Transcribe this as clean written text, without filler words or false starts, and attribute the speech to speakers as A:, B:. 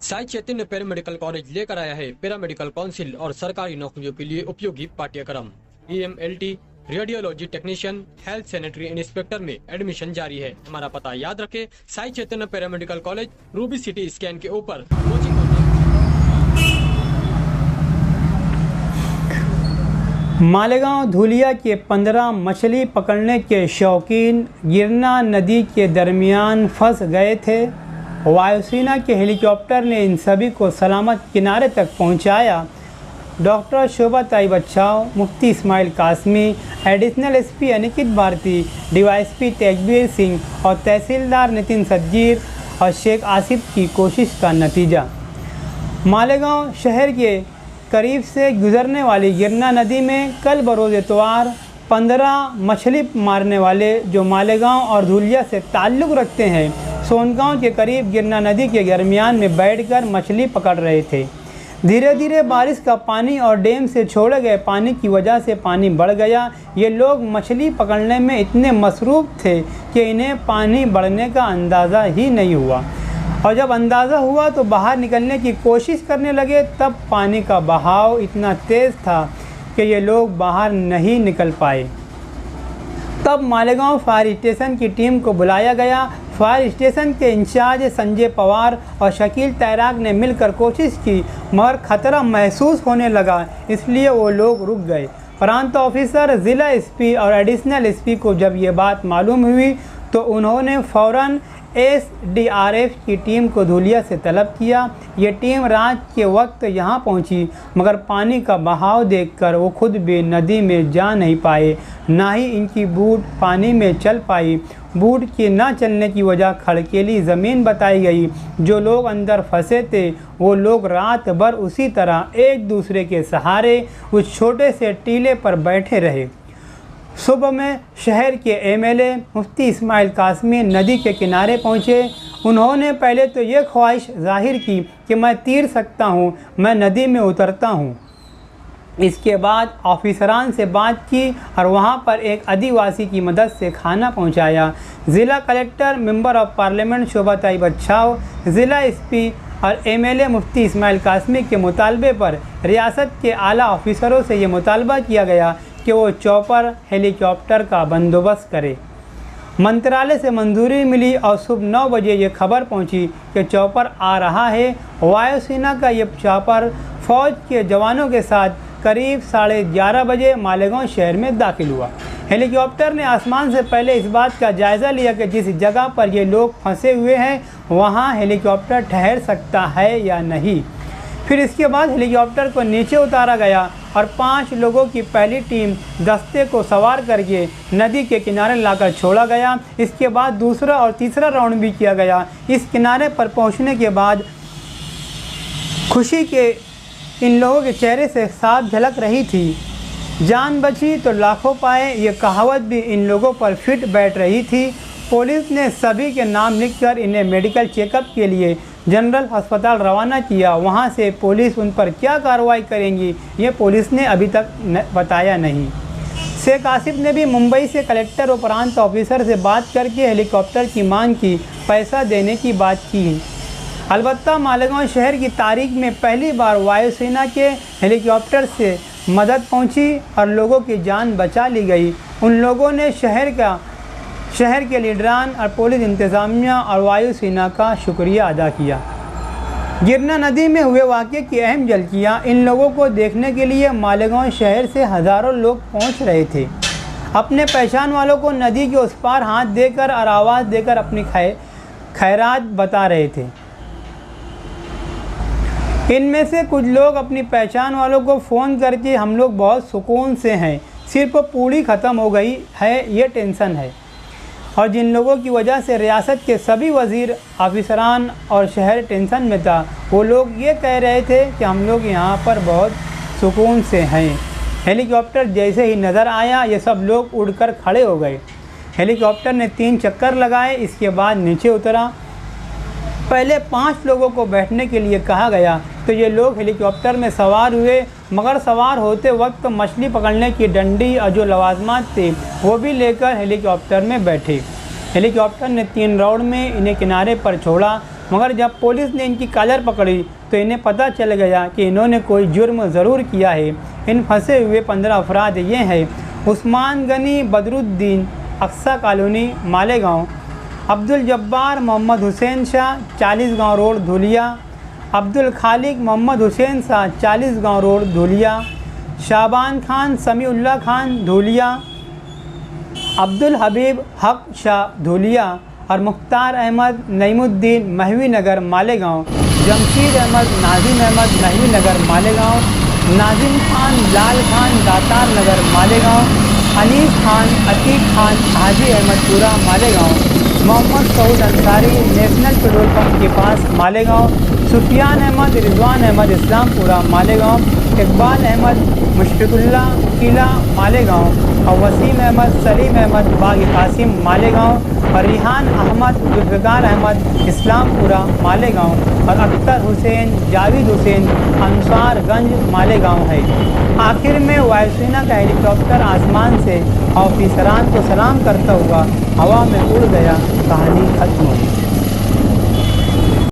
A: Sai Chaitanya paramedical college लेकर आया है पैरामेडिकल काउंसिल और सरकारी नौकरियों के लिए उपयोगी पाठ्यक्रम। EMLT, radiology technician, health sanitary inspector में एडमिशन जारी है। हमारा पता याद रखें, Sai Chaitanya paramedical college, Ruby city scan के ऊपर।
B: मालेगांव धुलिया के 15 मछली पकड़ने के शौकीन गिरना नदी के दरमियान फंस गए थे। वायुसेना के हेलीकॉप्टर ने इन सभी को सलामत किनारे तक पहुंचाया। Doctor Shobha Tai Bachhav, Mufti Ismail Qasmi, additional SP Aniket Bharti, DYSP Tejveer Singh और तहसीलदार नितिन सज्जीर और शेख आसिफ की कोशिश का नतीजा। मालेगांव शहर के करीब से गुजरने वाली गिरना नदी में कल बरोज़ इतवार 15 मछली मारने वाले जो मालेगांव और धुलिया से ताल्लुक़ रखते हैं, सोनगांव के करीब गिरना नदी के दरमियान में बैठकर मछली पकड़ रहे थे। धीरे धीरे बारिश का पानी और डैम से छोड़े गए पानी की वजह से पानी बढ़ गया। ये लोग मछली पकड़ने में इतने मसरूफ़ थे कि इन्हें पानी बढ़ने का अंदाज़ा ही नहीं हुआ, और जब अंदाज़ा हुआ तो बाहर निकलने की कोशिश करने लगे। तब पानी का बहाव इतना तेज़ था कि ये लोग बाहर नहीं निकल पाए। तब मालेगांव फायर स्टेशन की टीम को बुलाया गया। फायर स्टेशन के इंचार्ज संजय पवार और शकील तैराक ने मिलकर कोशिश की, मगर खतरा महसूस होने लगा, इसलिए वो लोग रुक गए। प्रांत ऑफिसर, ज़िला SP और एडिशनल SP को जब ये बात मालूम हुई तो उन्होंने फ़ौरन SDRF की टीम को धुलिया से तलब किया। ये टीम रात के वक्त यहाँ पहुँची, मगर पानी का बहाव देखकर वो खुद भी नदी में जा नहीं पाए, ना ही इनकी बूट पानी में चल पाई। बूट के ना चलने की वजह खड़केली ज़मीन बताई गई। जो लोग अंदर फंसे थे वो लोग रात भर उसी तरह एक दूसरे के सहारे उस छोटे से टीले पर बैठे रहे। सुबह में शहर के MLA मुफ्ती इस्माइल कासमी नदी के किनारे पहुँचे। उन्होंने पहले तो ये ख्वाहिश जाहिर की कि मैं तैर सकता हूँ, मैं नदी में उतरता हूँ। इसके बाद ऑफिसरान से बात की और वहाँ पर एक आदिवासी की मदद से खाना पहुँचाया। ज़िला कलेक्टर, मेंबर ऑफ पार्लियामेंट शोभा ताई बच्चाओ, ज़िला SP और MLA मुफ्ती इस्माइल कासमी के मुतालबे पर रियासत के आला ऑफिसरों से ये मुतालबा किया गया कि वो चॉपर हेलीकॉप्टर का बंदोबस्त करे। मंत्रालय से मंजूरी मिली और सुबह 9 बजे ये खबर पहुंची कि चॉपर आ रहा है। वायुसेना का ये चॉपर फ़ौज के जवानों के साथ करीब 11:30 बजे मालेगांव शहर में दाखिल हुआ। हेलीकॉप्टर ने आसमान से पहले इस बात का जायज़ा लिया कि जिस जगह पर ये लोग फंसे हुए हैं वहाँ हेलीकॉप्टर ठहर सकता है या नहीं। फिर इसके बाद हेलीकॉप्टर को नीचे उतारा गया और 5 लोगों की पहली टीम दस्ते को सवार करके नदी के किनारे लाकर छोड़ा गया। इसके बाद दूसरा और तीसरा राउंड भी किया गया। इस किनारे पर पहुंचने के बाद खुशी के इन लोगों के चेहरे से साफ झलक रही थी। जान बची तो लाखों पाए, ये कहावत भी इन लोगों पर फिट बैठ रही थी। पुलिस ने सभी के नाम लिखकर इन्हें मेडिकल चेकअप के लिए जनरल अस्पताल रवाना किया। वहां से पुलिस उन पर क्या कार्रवाई करेंगी ये पुलिस ने अभी तक बताया नहीं। शेख आसिफ ने भी मुंबई से कलेक्टर और प्रांत ऑफिसर से बात करके हेलीकॉप्टर की मांग की, पैसा देने की बात की। अलबत्ता मालेगांव शहर की तारीख में पहली बार वायुसेना के हेलीकॉप्टर से मदद पहुंची और लोगों की जान बचा ली गई। उन लोगों ने शहर के लीडरान और पुलिस इंतज़ामिया और वायुसेना का शुक्रिया अदा किया। गिरना नदी में हुए वाक़े की अहम झलकियाँ इन लोगों को देखने के लिए मालेगांव शहर से हज़ारों लोग पहुंच रहे थे। अपने पहचान वालों को नदी के उस पार हाथ देकर और आवाज़ देकर अपनी खैरात बता रहे थे। इनमें से कुछ लोग अपनी पहचान वालों को फ़ोन करके हम लोग बहुत सुकून से हैं, सिर्फ पूरी ख़त्म हो गई है, ये टेंशन है। और जिन लोगों की वजह से रियासत के सभी वज़ीर, ऑफिसरान और शहर टेंशन में था, वो लोग ये कह रहे थे कि हम लोग यहाँ पर बहुत सुकून से हैं। हेलीकॉप्टर जैसे ही नज़र आया ये सब लोग उड़कर खड़े हो गए। हेलीकॉप्टर ने 3 चक्कर लगाए, इसके बाद नीचे उतरा। पहले 5 लोगों को बैठने के लिए कहा गया तो ये लोग हेलीकॉप्टर में सवार हुए, मगर सवार होते वक्त मछली पकड़ने की डंडी और जो लवाजमात थे वो भी लेकर हेलीकॉप्टर में बैठे। हेलीकॉप्टर ने 3 राउंड में इन्हें किनारे पर छोड़ा। मगर जब पुलिस ने इनकी कॉलर पकड़ी तो इन्हें पता चल गया कि इन्होंने कोई जुर्म ज़रूर किया है। इन फंसे हुए 15 अफराद ये हैं: उस्मान गनी बदरुद्दीन, अक्सा कॉलोनी, मालेगांव; अब्दुल जब्बार मोहम्मद हुसैन शाह, 40 गाँव रोड, धुलिया; अब्दुल खालिक मोहम्मद हुसैन शाह, 40 गाँव रोड, धुलिया; शाबान खान समीउल्लाह खान, धुलिया; अब्दुल हबीब हक शाह, धुलिया; और Mukhtar Ahmed Naimuddin, Mahvi Nagar, Malegaon; Jamshid Ahmed, Nazim Ahmed, Mahvi Nagar, Malegaon; Nazim Khan, Lal Khan, Datar Nagar, Malegaon; Anis Khan, Atiq Khan, Haji Ahmedpura, Malegaon; Mohammad Saud Ansari, national petrol pump के पास, मालेगांव; सुफियान अहमद, रिजवान अहमद, इस्लामपुरा, मालेगांव; इकबाल अहमद, मुशफिकुल्ला, किला, मालेगांव; और वसीम अहमद, सलीम अहमद, बाग कासिम, मालेगांव; और रिहान अहमद, जुल्फ़िकार अहमद, इस्लामपुरा, मालेगांव; और अख्तर हुसैन, जावेद हुसैन, अंसारगंज, मालेगांव है। आखिर में वायुसेना का हेलीकॉप्टर आसमान से ऑफिसरान को सलाम करता हुआ हवा में उड़ गया। कहानी खत्म हुई।